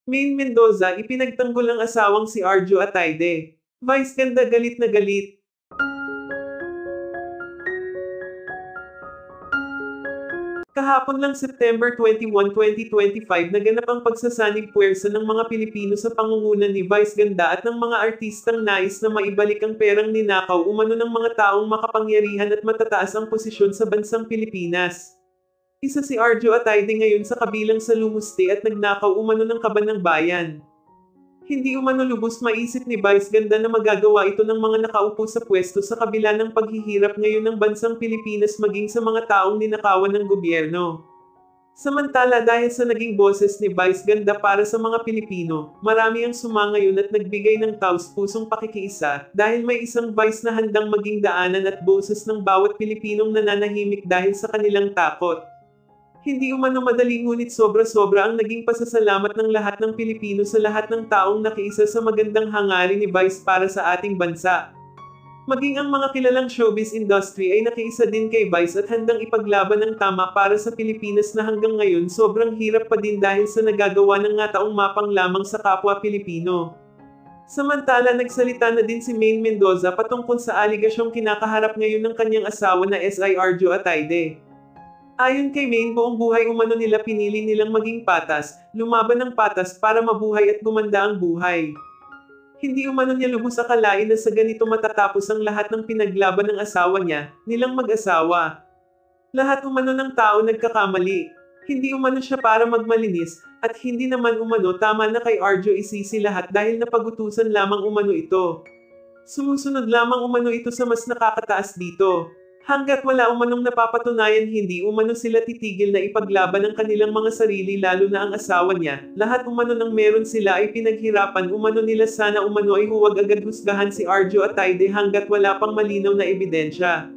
Maine Mendoza ipinagtanggol ang asawang si Arjo Ataide. Vice ganda galit na galit. Kahapon lang September 21, 2025 naganap ang pagsasanib puwersa ng mga Pilipino sa pangunguna ni Vice Ganda at ng mga artistang nais na maibalik ang perang ninakaw umano ng mga taong makapangyarihan at matataas ang posisyon sa bansang Pilipinas. Isa si Arjo Ataide ngayon sa kabilang sa lumuste at nagnakaw umano ng kaban ng bayan. Hindi umano lubos maisip ni Vice Ganda na magagawa ito ng mga nakaupo sa pwesto sa kabila ng paghihirap ngayon ng bansang Pilipinas maging sa mga taong ninakawan ng gobyerno. Samantala dahil sa naging boses ni Vice Ganda para sa mga Pilipino, marami ang sumangayon at nagbigay ng taos-pusong pakikiisa dahil may isang Vice na handang maging daanan at boses ng bawat Pilipinong nananahimik dahil sa kanilang takot. Hindi umano madali ngunit sobra-sobra ang naging pasasalamat ng lahat ng Pilipino sa lahat ng taong nakiisa sa magandang hangarin ni Vice para sa ating bansa. Maging ang mga kilalang showbiz industry ay nakiisa din kay Vice at handang ipaglaban ng tama para sa Pilipinas na hanggang ngayon sobrang hirap pa din dahil sa nagagawa ng nga taong mapang lamang sa kapwa Pilipino. Samantala nagsalita na din si Maine Mendoza patungkol sa aligasyong kinakaharap ngayon ng kanyang asawa na SI Arjo Ataide. Ayon kay Maine buong buhay umano nila pinili nilang maging patas, lumaban ng patas para mabuhay at gumanda ang buhay. Hindi umano niya lubos akalain na sa ganito matatapos ang lahat ng pinaglaban ng asawa niya, nilang mag-asawa. Lahat umano ng tao nagkakamali. Hindi umano siya para magmalinis, at hindi naman umano tama na kay Arjo isisi lahat dahil napagutusan lamang umano ito. Sumusunod lamang umano ito sa mas nakakataas dito. Hanggat wala umanong napapatunayan hindi umano sila titigil na ipaglaban ang kanilang mga sarili lalo na ang asawa niya, lahat umano ng meron sila ay pinaghirapan umano nila sana umano ay huwag agad husgahan si Arjo Ataide hanggat wala pang malinaw na ebidensya.